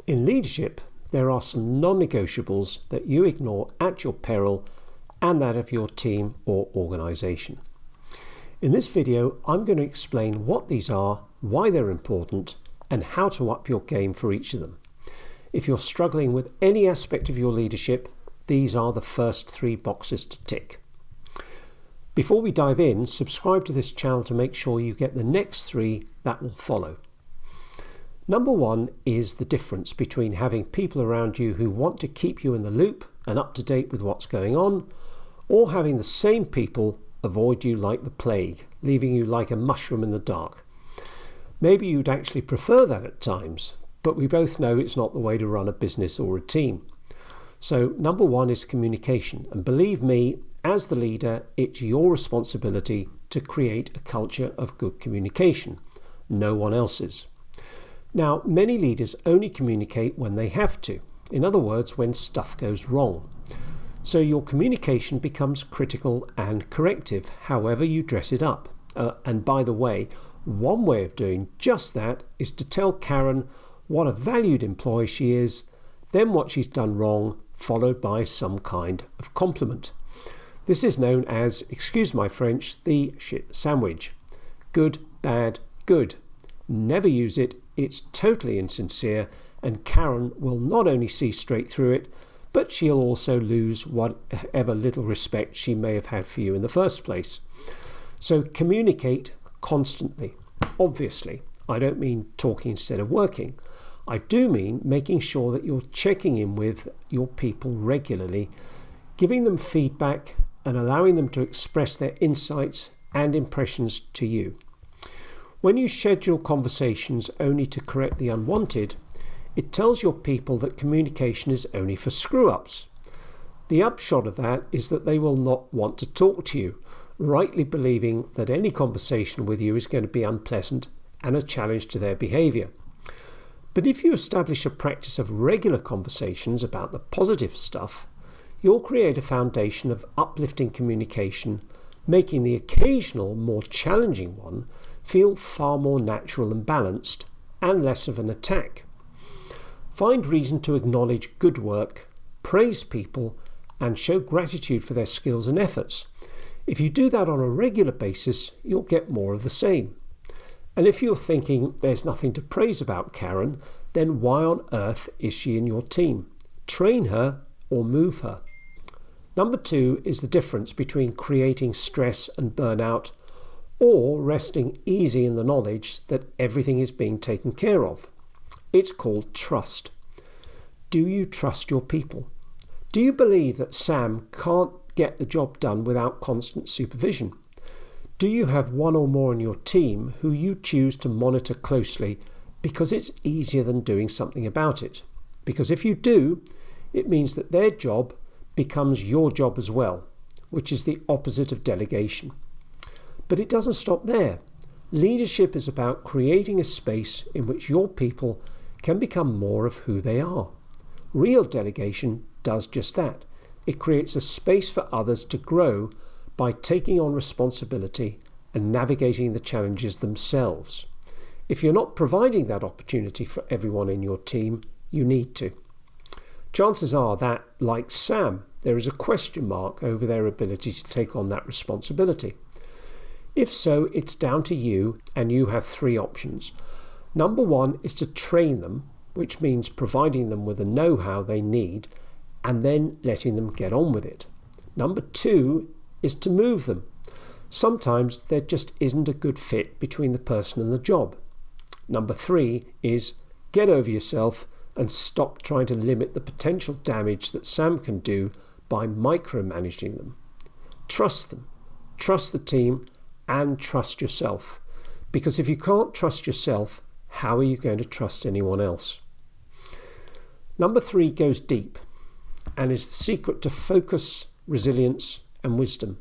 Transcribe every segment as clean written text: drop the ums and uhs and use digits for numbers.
In leadership, there are some non-negotiables that you ignore at your peril and that of your team or organisation. In this video, I'm going to explain what these are, why they're important, and how to up your game for each of them. If you're struggling with any aspect of your leadership, these are the first 3 boxes to tick. Before we dive in, subscribe to this channel to make sure you get the next 3 that will follow. Number 1 is the difference between having people around you who want to keep you in the loop and up to date with what's going on, or having the same people avoid you like the plague, leaving you like a mushroom in the dark. Maybe you'd actually prefer that at times, but we both know it's not the way to run a business or a team. So number 1 is communication, and believe me, as the leader, it's your responsibility to create a culture of good communication, no one else's. Now, many leaders only communicate when they have to. In other words, when stuff goes wrong. So your communication becomes critical and corrective, however you dress it up. And by the way, one way of doing just that is to tell Karen what a valued employee she is, then what she's done wrong, followed by some kind of compliment. This is known as, excuse my French, the shit sandwich. Good, bad, good. Never use it. It's totally insincere, and Karen will not only see straight through it, but she'll also lose whatever little respect she may have had for you in the first place. So communicate constantly. Obviously, I don't mean talking instead of working. I do mean making sure that you're checking in with your people regularly, giving them feedback and allowing them to express their insights and impressions to you. When you schedule conversations only to correct the unwanted, it tells your people that communication is only for screw-ups. The upshot of that is that they will not want to talk to you, rightly believing that any conversation with you is going to be unpleasant and a challenge to their behaviour. But if you establish a practice of regular conversations about the positive stuff, you'll create a foundation of uplifting communication, making the occasional, more challenging one feel far more natural and balanced, and less of an attack. Find reason to acknowledge good work, praise people, and show gratitude for their skills and efforts. If you do that on a regular basis, you'll get more of the same. And if you're thinking there's nothing to praise about Karen, then why on earth is she in your team? Train her or move her. Number 2 is the difference between creating stress and burnout, or resting easy in the knowledge that everything is being taken care of. It's called trust. Do you trust your people? Do you believe that Sam can't get the job done without constant supervision? Do you have one or more in your team who you choose to monitor closely because it's easier than doing something about it? Because if you do, it means that their job becomes your job as well, which is the opposite of delegation. But it doesn't stop there. Leadership is about creating a space in which your people can become more of who they are. Real delegation does just that. It creates a space for others to grow by taking on responsibility and navigating the challenges themselves. If you're not providing that opportunity for everyone in your team, you need to. Chances are that, like Sam, there is a question mark over their ability to take on that responsibility. If so, it's down to you, and you have 3 options. Number 1 is to train them, which means providing them with the know-how they need, and then letting them get on with it. Number 2 is to move them. Sometimes there just isn't a good fit between the person and the job. Number 3 is get over yourself and stop trying to limit the potential damage that Sam can do by micromanaging them. Trust them, trust the team, and trust yourself. Because if you can't trust yourself, how are you going to trust anyone else? Number 3 goes deep and is the secret to focus, resilience, and wisdom.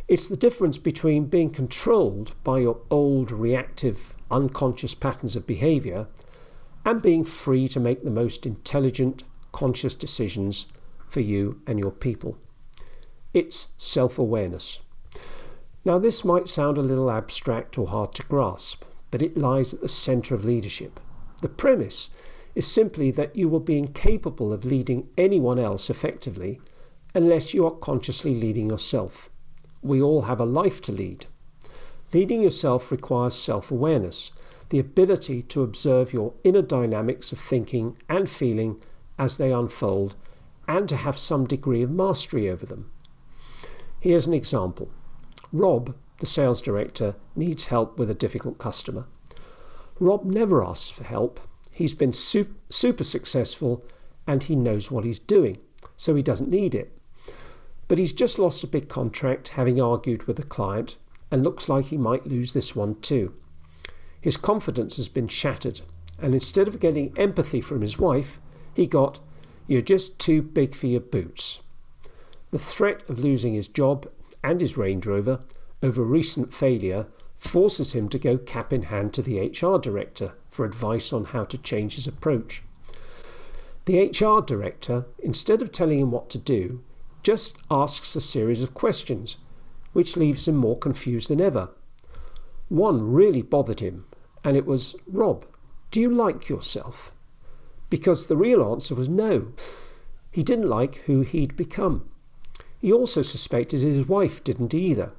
It's the difference between being controlled by your old reactive, unconscious patterns of behaviour and being free to make the most intelligent, conscious decisions for you and your people. It's self-awareness. Now, this might sound a little abstract or hard to grasp, but it lies at the centre of leadership. The premise is simply that you will be incapable of leading anyone else effectively unless you are consciously leading yourself. We all have a life to lead. Leading yourself requires self-awareness, the ability to observe your inner dynamics of thinking and feeling as they unfold, and to have some degree of mastery over them. Here's an example. Rob, the sales director, needs help with a difficult customer. Rob never asks for help. He's been super successful and he knows what he's doing, so he doesn't need it. But he's just lost a big contract, having argued with the client, and looks like he might lose this one too. His confidence has been shattered, and instead of getting empathy from his wife, he got, "You're just too big for your boots." The threat of losing his job and his Range Rover over recent failure forces him to go cap in hand to the HR director for advice on how to change his approach. The HR director, instead of telling him what to do, just asks a series of questions, which leaves him more confused than ever. One really bothered him, and it was, "Rob, do you like yourself?" Because the real answer was no. He didn't like who he'd become. He also suspected his wife didn't either.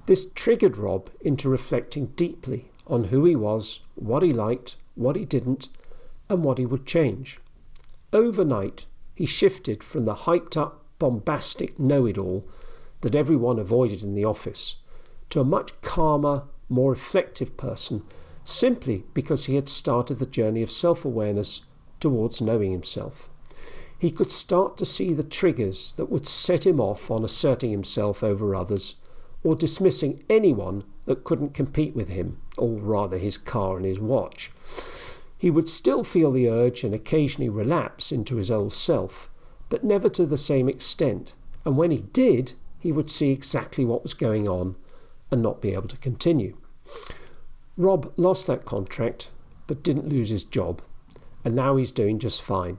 This triggered Rob into reflecting deeply on who he was, what he liked, what he didn't, and what he would change. Overnight, he shifted from the hyped-up, bombastic know-it-all that everyone avoided in the office to a much calmer, more reflective person, simply because he had started the journey of self-awareness towards knowing himself. He could start to see the triggers that would set him off on asserting himself over others, or dismissing anyone that couldn't compete with him, or rather his car and his watch. He would still feel the urge and occasionally relapse into his old self, but never to the same extent, and when he did, he would see exactly what was going on and not be able to continue. Rob lost that contract, but didn't lose his job, and now he's doing just fine.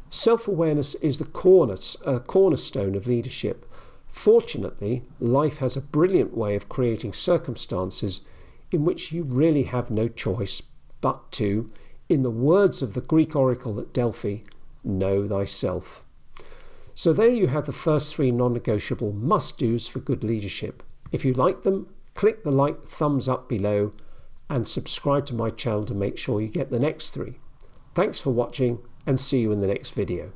Self-awareness is the cornerstone of leadership. Fortunately, life has a brilliant way of creating circumstances in which you really have no choice but to, in the words of the Greek oracle at Delphi, know thyself. So there you have the first 3 non-negotiable must-dos for good leadership. If you like them, click the like thumbs up below and subscribe to my channel to make sure you get the next 3. Thanks for watching, and see you in the next video.